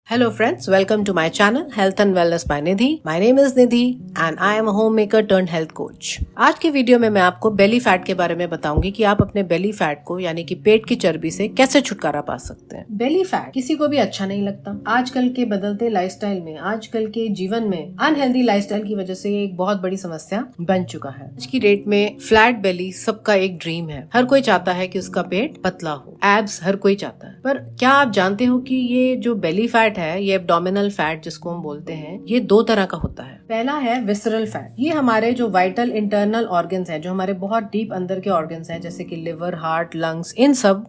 Hello friends, welcome to my channel Health and Wellness by Nidhi. My name is Nidhi and I am a homemaker turned health coach. आज की video में मैं आपको belly fat के बारे में बताऊंगी कि आप अपने बेली फैट को यानी कि पेट की चर्बी से कैसे छुटकारा पा सकते हैं। बेली फैट किसी को भी अच्छा नहीं लगता। आजकल के बदलते लाइफस्टाइल में, आजकल के जीवन में अनहेल्दी लाइफस्टाइल की वजह से एक बहुत बड़ी समस्या बन चुका है। आज की डेट में फ्लैट बेली सबका एक ड्रीम है। हर कोई चाहता है कि उसका पेट पतला हो, एब्स हर कोई चाहता है। पर क्या आप जानते हो कि ये जो बेली फैट है, ये एब्डोमिनल फैट जिसको हम बोलते हैं, ये दो तरह का होता है। पहला है विसरल फैट। ये हमारे जो वाइटल इंटरनल ऑर्गन्स हैं, जो हमारे बहुत डीप अंदर के ऑर्गन्स हैं, जैसे कि लिवर, हार्ट, लंग्स, इन सब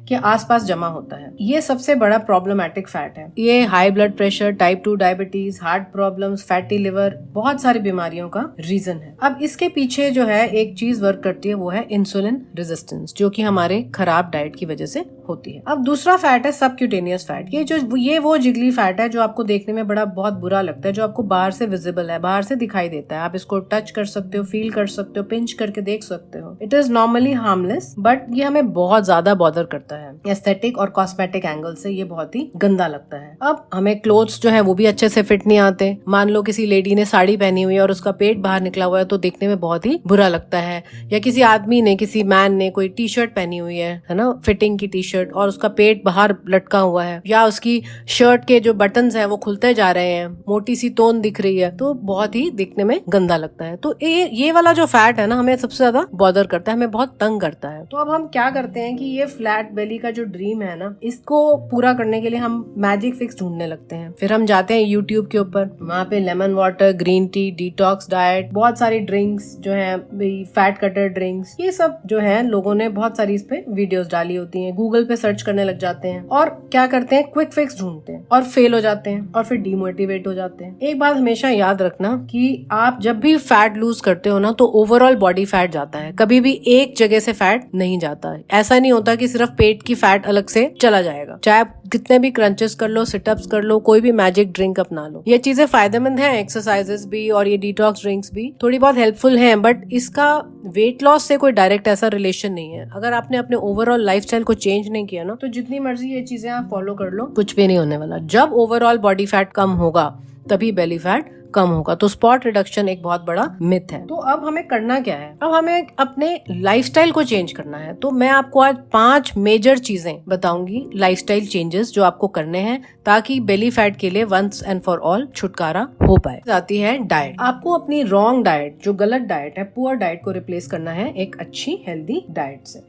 के आसपास जमा होता है। ये सबसे बड़ा प्रॉब्लमेटिक फैट है। ये high blood pressure, type 2 diabetes, heart problems, fatty liver, बहुत सारी बीमारियों का रीजन है। अब इसके पीछे जो है एक चीज वर्क करती है, वो है इंसुलिन रेजिस्टेंस, जो कि हमारे खराब डाइट की वजह से होती है। अब दूसरा फैट है सबक्यूटेनियस फैट। ये वो जिगली फैट है जो आपको देखने में बहुत बुरा लगता है, जो आपको बाहर से विजिबल है, बाहर से दिखाई देता है। आप इसको टच कर सकते हो, फील कर सकते हो, पिंच करके देख सकते हो। It is normally harmless, but ये हमें बहुत ज्यादा बॉदर करता है। एस्थेटिक और कॉस्मेटिक एंगल से ये बहुत ही गंदा लगता है। अब हमें क्लोथ्स जो है वो भी अच्छे से फिट नहीं आते। मान लो किसी लेडी ने साड़ी पहनी हुई है और उसका पेट बाहर निकला हुआ है, तो देखने में बहुत ही बुरा लगता है। या किसी आदमी ने, किसी मैन ने कोई टी शर्ट पहनी हुई है ना, फिटिंग की टी शर्ट, और उसका पेट बाहर लटका हुआ है, या उसकी शर्ट के जो बटन्स हैं वो खुलते जा रहे हैं, मोटी सी तोन दिख रही है, तो बहुत ही दिखने में गंदा लगता है। तो ये वाला जो फैट है ना, हमें सबसे ज्यादा बॉदर करता है, हमें बहुत तंग करता है। तो अब हम क्या करते हैं कि ये फ्लैट बेली का जो ड्रीम है ना, इसको पूरा करने के लिए हम मैजिक फिक्स ढूंढने लगते हैं। फिर हम जाते हैं यूट्यूब के ऊपर, वहाँ पे lemon water, green tea, detox diet, बहुत सारी ड्रिंक्स जो है, फैट कटर ड्रिंक्स, ये सब जो है लोगों ने बहुत सारी इस पे वीडियोस डाली होती हैं। गूगल पे सर्च करने लग जाते हैं और क्या करते हैं, क्विक फिक्स ढूंढते हैं और फेल हो जाते हैं और फिर डिमोटिवेट हो जाते हैं। एक बात हमेशा याद रखना कि आप जब भी फैट लूज करते हो ना, तो ओवरऑल बॉडी फैट जाता है, कभी भी एक जगह से फैट नहीं जाता है। ऐसा नहीं होता कि सिर्फ पेट की फैट अलग से चला जाएगा। चाहे आप कितने भी क्रंचेस कर लो, सिटअप्स कर लो, कोई भी मैजिक ड्रिंक अपना लो, ये चीजें फायदेमंद हैं, एक्सरसाइजेस भी और ये डिटॉक्स ड्रिंक्स भी थोड़ी बहुत हेल्पफुल हैं, बट इसका वेट लॉस से कोई डायरेक्ट ऐसा रिलेशन नहीं है। अगर आपने अपने ओवरऑल लाइफस्टाइल को चेंज नहीं किया ना, तो जितनी मर्जी ये चीजें आप फॉलो कर लो, कुछ भी नहीं होने वाला। जब ओवरऑल बॉडी फैट कम होगा तभी बेली फैट कम होगा। तो स्पॉट रिडक्शन एक बहुत बड़ा मिथ है। तो अब हमें करना क्या है? अब हमें अपने लाइफस्टाइल को चेंज करना है। तो मैं आपको आज 5 मेजर चीजें बताऊंगी, लाइफस्टाइल चेंजेस जो आपको करने हैं, ताकि बेली फैट के लिए वंस एंड फॉर ऑल छुटकारा हो पाए। आती है डाइट। आपको अपनी रॉन्ग डाइट, जो गलत डाइट है, पुअर डाइट को रिप्लेस करना है एक अच्छी हेल्दी डाइट से।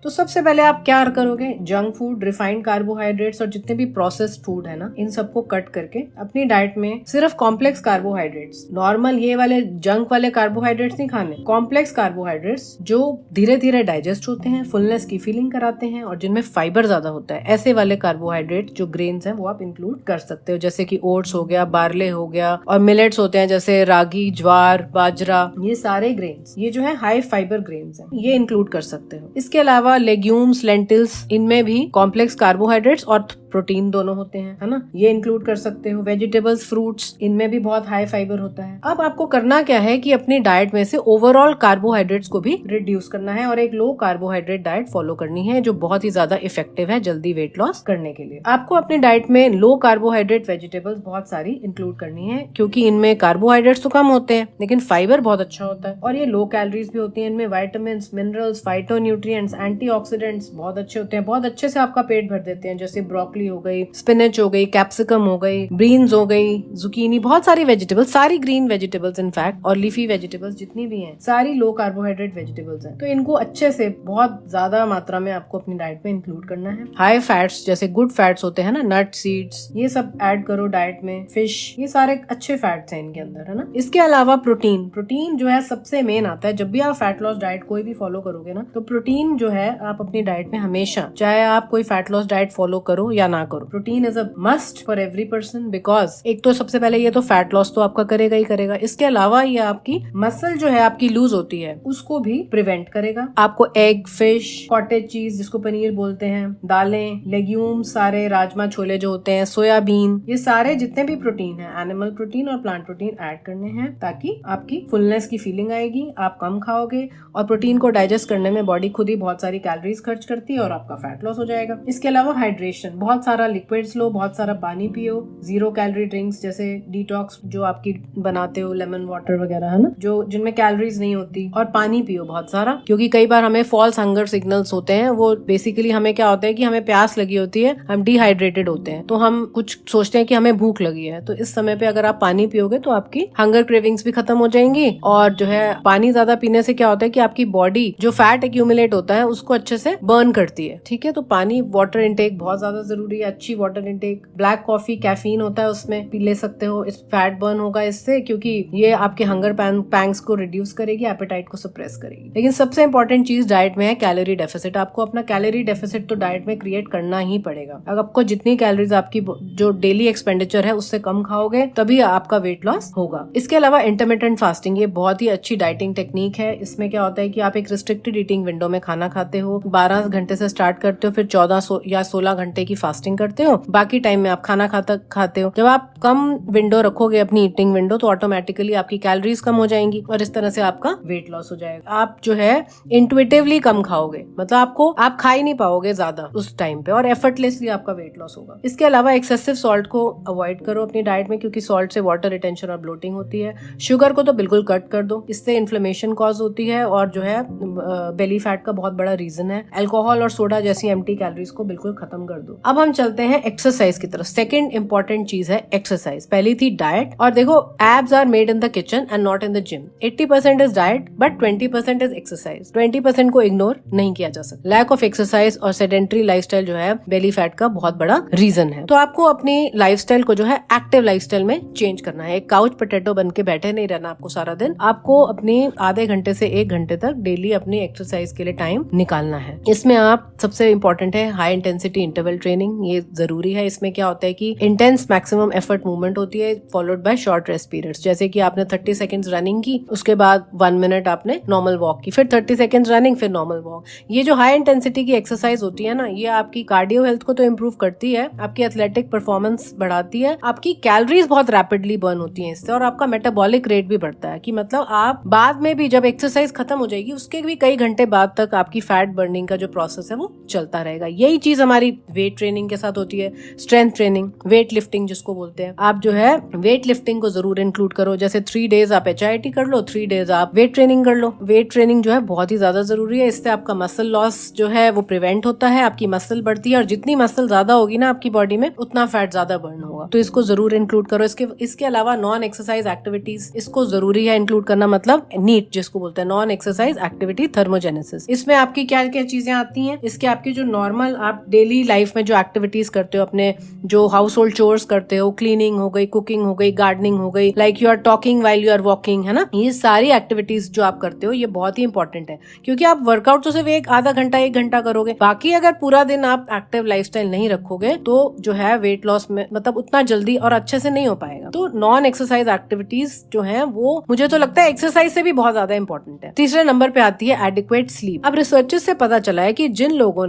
तो सबसे पहले आप क्या करोगे? जंक फूड, रिफाइंड कार्बोहाइड्रेट्स और जितने भी प्रोसेस्ड फूड है ना, इन सबको कट करके अपनी डाइट में सिर्फ कॉम्प्लेक्स कार्बोहाइड्रेट्स, नॉर्मल ये वाले जंक वाले कार्बोहाइड्रेट्स नहीं खाने, कॉम्प्लेक्स कार्बोहाइड्रेट्स जो धीरे धीरे डाइजेस्ट होते हैं, फुलनेस की फीलिंग कराते हैं और जिनमें फाइबर ज्यादा होता है, ऐसे वाले कार्बोहाइड्रेट जो ग्रेन्स हैं वो आप इंक्लूड कर सकते हो। जैसे कि ओट्स हो गया, बार्ले हो गया, और मिलेट्स होते हैं जैसे रागी, ज्वार, बाजरा, ये सारे ग्रेन्स, ये जो है हाई फाइबर ग्रेन्स हैं, ये इंक्लूड कर सकते हो। इसके अलावा लेग्यूम्स, लेंटिल्स, इनमें भी कॉम्प्लेक्स कार्बोहाइड्रेट्स और प्रोटीन दोनों होते हैं, है ना, ये इंक्लूड कर सकते हो। वेजिटेबल्स, फ्रूट्स, इनमें भी बहुत हाई फाइबर होता है। अब आपको करना क्या है कि अपनी डाइट में से ओवरऑल कार्बोहाइड्रेट्स को भी रिड्यूस करना है और एक लो कार्बोहाइड्रेट डाइट फॉलो करनी है, जो बहुत ही ज्यादा इफेक्टिव है जल्दी वेट लॉस करने के लिए। आपको अपनी डाइट में लो कार्बोहाइड्रेट वेजिटेबल्स बहुत सारी इंक्लूड करनी है, क्योंकि इनमें कार्बोहाइड्रेट्स तो कम होते हैं लेकिन फाइबर बहुत अच्छा होता है, और ये लो कैलोरीज भी होती है। इनमें विटामिन, मिनरल्स, फाइटोन्यूट्रिएंट्स, एंटीऑक्सीडेंट्स बहुत अच्छे होते हैं, बहुत अच्छे से आपका पेट भर देते हैं। जैसे ब्रोकली हो गई, स्पिनच हो गई, कैप्सिकम हो गई, बीन्स हो गई, जुकीनी, बहुत सारी वेजिटेबल्स, सारी ग्रीन वेजिटेबल्स इनफैक्ट, और लीफी वेजिटेबल्स जितनी भी हैं, सारी लो कार्बोहाइड्रेट वेजिटेबल्स हैं। तो इनको अच्छे से बहुत ज्यादा मात्रा में आपको अपनी डाइट में इंक्लूड करना है। हाई फैट्स जैसे गुड फैट्स होते हैं ना, नट, सीड्स, ये सब ऐड करो डाइट में। फिश, ये सारे अच्छे फैट्स हैं इनके अंदर, है ना। इसके अलावा प्रोटीन जो है सबसे मेन आता है। जब भी आप फैट लॉस डाइट कोई भी फॉलो करोगे ना, तो प्रोटीन जो है आप अपनी डाइट में हमेशा, चाहे आप कोई फैट लॉस डाइट फॉलो करो या ना करो, protein is a must for every person. Because एक तो सबसे पहले ये तो फैट लॉस तो आपका करेगा ही करेगा, इसके अलावा ये आपकी मसल जो है आपकी लूज होती है उसको भी प्रिवेंट करेगा। आपको एग, फिश, कॉटेज चीज जिसको पनीर बोलते हैं, दालें, लेग्यूम, सारे राजमा छोले जो होते हैं, सोयाबीन, ये सारे जितने भी प्रोटीन है, एनिमल प्रोटीन और प्लांट प्रोटीन ऐड करने हैं, ताकि आपकी फुलनेस की फीलिंग आएगी, आप कम खाओगे और प्रोटीन को डाइजेस्ट करने में बॉडी खुद ही बहुत सारी कैलोरीज खर्च करती है और आपका फैट लॉस हो जाएगा। इसके अलावा हाइड्रेशन, बहुत बहुत सारा लिक्विड्स लो, बहुत सारा पानी पियो, 0 कैलोरी ड्रिंक्स जैसे डिटॉक्स जो आपकी बनाते हो, लेमन वाटर वगैरह, है ना, जो जिनमें कैलोरीज नहीं होती, और पानी पियो बहुत सारा, क्योंकि कई बार हमें फॉल्स हंगर सिग्नल्स होते हैं। वो बेसिकली हमें क्या होता है कि हमें प्यास लगी होती है, हम डिहाइड्रेटेड होते हैं, तो हम कुछ सोचते हैं कि हमें भूख लगी है। तो इस समय पे अगर आप पानी पियोगे तो आपकी हंगर क्रेविंग्स भी खत्म हो जाएंगी। और जो है पानी ज्यादा पीने से क्या होता है कि आपकी बॉडी जो फैट एक्यूमुलेट होता है उसको अच्छे से बर्न करती है। ठीक है, तो पानी, वाटर इनटेक बहुत ज्यादा जरूरी है, अच्छी water intake. Black coffee caffeine होता है उसमें, पी ले सकते हो, इस फैट बर्न होगा इससे, क्योंकि ये आपके हंगर पैंग्स को रिड्यूस करेगी, एपेटाइट को सप्रेस करेगी। लेकिन सबसे इंपॉर्टेंट चीज डाइट में है कैलोरी डेफिसिट। आपको अपना कैलोरी डेफिसिट तो डाइट में क्रिएट करना ही पड़ेगा। अगर आपको जितनी कैलोरीज आपकी जो डेली एक्सपेंडिचर है उससे कम खाओगे तभी आपका वेट लॉस होगा। इसके अलावा इंटरमिटेंट फास्टिंग, ये बहुत ही अच्छी डाइटिंग टेक्निक है। इसमें क्या होता है कि आप एक रिस्ट्रिक्टेड ईटिंग विंडो में खाना खाते हो, 12 घंटे से स्टार्ट करते हो, फिर 14 या 16 घंटे की फास्टिंग करते हो, बाकी टाइम में आप खाना खाते हो। जब आप कम विंडो रखोगे अपनी ईटिंग विंडो तो ऑटोमेटिकली आपकी कैलोरीज कम हो जाएंगी और इस तरह से आपका वेट लॉस हो जाएगा। आप जो है इंट्यूटिवली कम खाओगे, मतलब आप खा ही नहीं पाओगे ज्यादा उस टाइम पे, और एफर्टलेसली आपका वेट लॉस होगा। इसके अलावा एक्सेसिव सॉल्ट को अवॉइड करो अपनी डाइट में, क्योंकि सॉल्ट से वाटर रिटेंशन और ब्लोटिंग होती है। शुगर को तो बिल्कुल कट कर दो, इससे इन्फ्लेमेशन कॉज होती है और जो है बेली फैट का बहुत बड़ा रीजन है। अल्कोहल और सोडा जैसी एम्प्टी कैलोरीज को बिल्कुल खत्म कर दो। अब हम चलते हैं एक्सरसाइज की तरफ। सेकंड इंपॉर्टेंट चीज है एक्सरसाइज। पहली थी डाइट, और देखो abs are made in the kitchen and not in the gym. 80% is diet but 20% is exercise. 20% को इग्नोर नहीं किया जा सकता। लैक ऑफ एक्सरसाइज और सेडेंटरी लाइफस्टाइल जो है बेली फैट का बहुत बड़ा रीजन है। तो आपको अपनी लाइफस्टाइल को जो है एक्टिव लाइफस्टाइल में चेंज करना है। एक काउच पोटैटो बन के बैठे नहीं रहना आपको सारा दिन। आपको अपनी आधे घंटे से 1 घंटे तक डेली अपनी एक्सरसाइज के लिए टाइम निकालना है। इसमें आप सबसे इंपॉर्टेंट है हाई इंटेंसिटी इंटरवल ट्रेनिंग, ये जरूरी है। इसमें क्या होता है कि इंटेंस मैक्सिमम एफर्ट मूवमेंट होती है followed by short rest periods. जैसे कि आपने 30 सेकंड्स रनिंग की, उसके बाद 1 मिनट आपने नॉर्मल वॉक की, फिर 30 सेकंड्स रनिंग, फिर नॉर्मल वॉक। ये जो हाई इंटेंसिटी की एक्सरसाइज होती है ना, ये आपकी कार्डियो हेल्थ को तो इम्प्रूव करती है, आपकी एथलेटिक परफॉर्मेंस बढ़ाती है, आपकी कैलोरीज बहुत रैपिडली बर्न होती है इससे, और आपका मेटाबॉलिक रेट भी बढ़ता है। कि मतलब आप बाद में भी जब एक्सरसाइज खत्म हो जाएगी उसके भी कई घंटे बाद तक आपकी फैट बर्निंग का जो प्रोसेस है वो चलता रहेगा। यही चीज हमारी वेट ट्रेनिंग के साथ होती है। स्ट्रेंथ ट्रेनिंग, वेट लिफ्टिंग जिसको बोलते हैं, आप जो है वेट लिफ्टिंग को जरूर इंक्लूड करो। जैसे 3 डेज आप HIIT कर लो, 3 डेज आप वेट ट्रेनिंग कर लो। वेट ट्रेनिंग जो है बहुत ही ज्यादा जरूरी है। इससे आपका मसल लॉस जो है वो प्रिवेंट होता है, आपकी मसल बढ़ती है, और जितनी मसल ज्यादा होगी ना आपकी बॉडी में उतना फैट ज्यादा बर्न होगा। तो इसको जरूर इंक्लूड करो। इसके अलावा नॉन एक्सरसाइज एक्टिविटीज, इसको जरूरी है इंक्लूड करना, मतलब नीट जिसको बोलते हैं, नॉन एक्सरसाइज एक्टिविटी थर्मोजेनेसिस। इसमें आपकी क्या क्या चीजें आती हैं? इसके आपकी जो नॉर्मल आप डेली लाइफ में जो एक्टिविटीज करते हो, अपने जो हाउस होल्ड चोर्स करते हो, क्लीनिंग हो गई, कुकिंग हो गई, गार्डनिंग हो गई, like you are talking while you are walking, है ना, ये सारी एक्टिविटीज जो आप करते हो ये बहुत ही इंपॉर्टेंट है। क्योंकि आप वर्कआउट तो सिर्फ आधा घंटा 1 घंटा करोगे, बाकी अगर पूरा दिन आप एक्टिव लाइफस्टाइल नहीं रखोगे तो जो है वेट लॉस में मतलब उतना जल्दी और अच्छे से नहीं हो पाएगा। तो नॉन एक्सरसाइज एक्टिविटीज जो है वो मुझे तो लगता है एक्सरसाइज से भी बहुत ज्यादा इंपॉर्टेंट है। तीसरे नंबर पे आती है एडिक्वेट स्लीप। अब रिसर्चेस से पता चला है कि जिन लोगों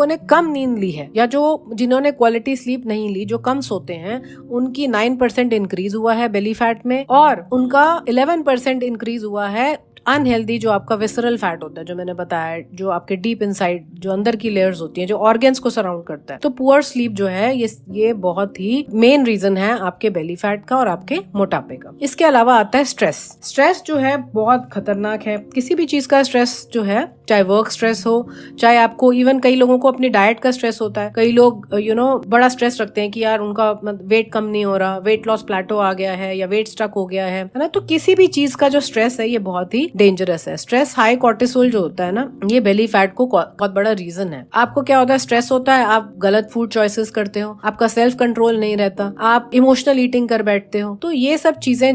ने कम नींद ली है या जिन्होंने क्वालिटी स्लीप नहीं ली, जो कम सोते हैं, उनकी 9% इंक्रीज हुआ है बेली फैट में, और उनका 11% इंक्रीज हुआ है अनहेल्दी जो आपका विसरल फैट होता है, जो मैंने बताया, जो आपके डीप इनसाइड जो अंदर की लेयर्स होती हैं, जो ऑर्गन्स को सराउंड करता है। तो पुअर स्लीप जो है ये बहुत ही मेन रीजन है आपके बेली फैट का और आपके मोटापे का। इसके अलावा आता है स्ट्रेस जो है बहुत खतरनाक है। किसी भी चीज का स्ट्रेस जो है, चाहे वर्क स्ट्रेस हो, चाहे आपको इवन कई लोगों को अपनी डाइट का स्ट्रेस होता है। कई लोग बड़ा स्ट्रेस रखते हैं कि यार उनका वेट कम नहीं हो रहा, वेट लॉस प्लेटो आ गया है या वेट स्टक हो गया है ना। तो किसी भी चीज का जो स्ट्रेस है ये बहुत ही डेंजरस है। स्ट्रेस, हाई कॉर्टिसोल जो होता है ना, ये बेली फैट को बहुत बड़ा रीजन है। आपको क्या होता है, स्ट्रेस होता है, आप गलत फूड चॉइसेस करते हो, आपका सेल्फ कंट्रोल नहीं रहता, आप इमोशनल ईटिंग कर बैठते हो। तो ये सब चीजें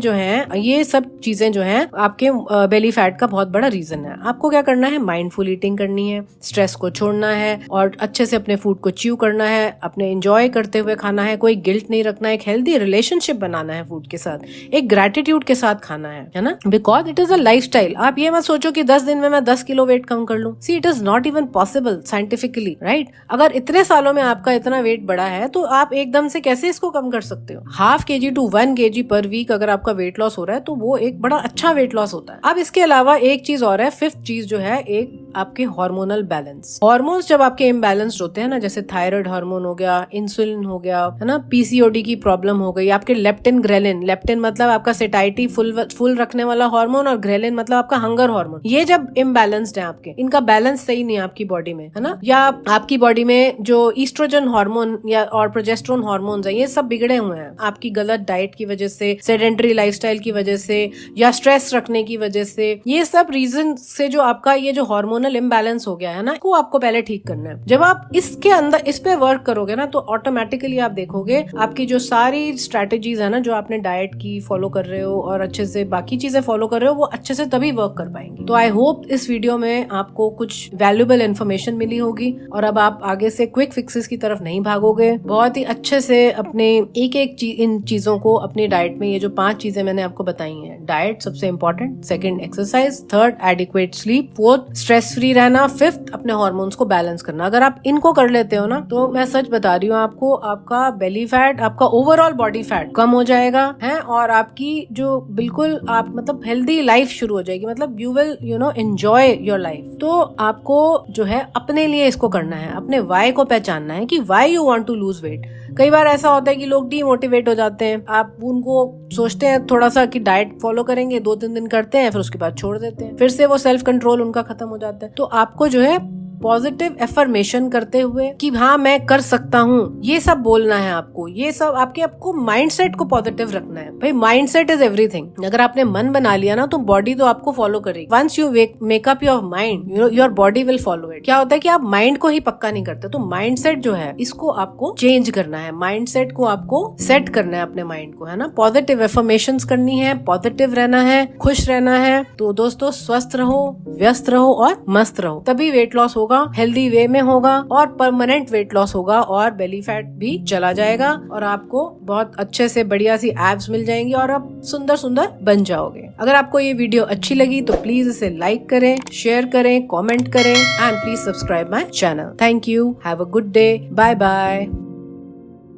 जो हैं आपके बेली फैट का बहुत बड़ा रीजन है। आपको क्या करना है, माइंडफुल ईटिंग करनी है, स्ट्रेस को छोड़ना है और अच्छे से अपने फूड को च्यू करना है, अपने एंजॉय करते हुए खाना है, कोई गिल्ट नहीं रखना है, एक हेल्दी रिलेशनशिप बनाना है फूड के साथ, एक ग्रेटिट्यूड के साथ खाना है ना, because it is a lifestyle. आप ये मत सोचो कि 10 दिन में मैं 10 किलो वेट कम कर लूं। See, it is not even possible scientifically, right. अगर इतने सालों में आपका इतना वेट बढ़ा है तो आप एकदम से कैसे इसको कम कर सकते हो? 0.5 kg to 1 kg पर वीक अगर आपका वेट लॉस हो रहा है तो वो एक बड़ा अच्छा वेट लॉस होता है। अब इसके अलावा एक चीज और है, 5th चीज जो है, एक आपके हार्मोनल बैलेंस। हार्मोन्स जब आपके इम्बैलेंस्ड होते हैं ना, जैसे थायराइड थायराइड हार्मोन हो गया, इंसुलिन हो गया, है ना, पीसीओडी की प्रॉब्लम हो गई, आपके लेप्टिन ग्रेलिन, लेप्टिन मतलब आपका सेटाइटी फुल रखने वाला हार्मोन और ग्रेलिन मतलब आपका हंगर हार्मोन, ये जब इम्बैलेंस्ड है आपके, इनका बैलेंस सही नहीं है आपकी बॉडी में, है ना, या आपकी बॉडी में जो ईस्ट्रोजन हार्मोन या और प्रोजेस्टेरोन हार्मोन्स है ये सब बिगड़े हुए हैं आपकी गलत डाइट की वजह से, सेडेंटरी लाइफस्टाइल की वजह से, या स्ट्रेस रखने की वजह से, ये सब रीजन से जो आपका ये जो हार्मोनल इम्बैलेंस हो गया है ना, वो आपको पहले ठीक करना है। जब आप इसके अंदर इस पे वर्क करोगे ना तो ऑटोमेटिकली आप देखोगे आपकी जो सारी स्ट्रेटेजीज है ना जो आपने डाइट की फॉलो कर रहे हो और अच्छे से बाकी चीजें फॉलो कर रहे हो वो अच्छे से तभी वर्क कर पाएंगे। तो आई होप इस वीडियो में आपको कुछ वैल्यूएबल इन्फॉर्मेशन मिली होगी और अब आप आगे से क्विक फिक्सेस की तरफ नहीं भागोगे, बहुत ही अच्छे से अपने एक इन चीजों को अपनी डाइट में, ये जो 5 चीजें मैंने आपको बताई हैं, डाइट सबसे important, second exercise, third adequate sleep, fourth stress free रहना, फिफ्थ अपने हार्मोन्स को बैलेंस करना। अगर आप इनको कर लेते हो ना तो मैं सच बता रही हूँ आपको, आपका बेली फैट, आपका ओवरऑल बॉडी फैट कम हो जाएगा है और आपकी जो बिल्कुल आप मतलब हेल्दी लाइफ शुरू हो जाएगी, मतलब you will enjoy your life. तो आपको जो है अपने लिए इसको करना है, अपने वाई को पहचानना है कि why you want to lose weight. कई बार ऐसा होता है कि लोग डीमोटिवेट हो जाते हैं, आप उनको सोचते हैं थोड़ा सा कि डाइट फॉलो करेंगे, 2-3 दिन करते हैं फिर उसके बाद छोड़ देते हैं, फिर से वो सेल्फ कंट्रोल उनका खत्म हो जाता है। तो आपको जो है पॉजिटिव एफर्मेशन करते हुए कि हाँ मैं कर सकता हूँ, ये सब बोलना है आपको, ये सब आपको माइंडसेट को पॉजिटिव रखना है। भाई माइंडसेट इज एवरीथिंग। अगर आपने मन बना लिया ना तो बॉडी तो आपको फॉलो करेगी। Once you make up your mind, your body will follow it. क्या होता है कि आप माइंड को ही पक्का नहीं करते, तो माइंडसेट जो है इसको आपको चेंज करना है, माइंडसेट को आपको सेट करना है अपने माइंड को, है ना, पॉजिटिव एफर्मेशंस करनी है, पॉजिटिव रहना है, खुश रहना है। तो दोस्तों स्वस्थ रहो, व्यस्त रहो और मस्त रहो, तभी वेट लॉस होगा, हेल्दी वे में होगा और परमानेंट वेट लॉस होगा और बेली फैट भी चला जाएगा और आपको बहुत अच्छे से बढ़िया सी एब्स मिल जाएंगी और आप सुंदर सुंदर बन जाओगे। अगर आपको ये वीडियो अच्छी लगी तो प्लीज इसे लाइक करें, शेयर करें, कमेंट करें and please subscribe my channel. Thank you, have a good day, bye bye.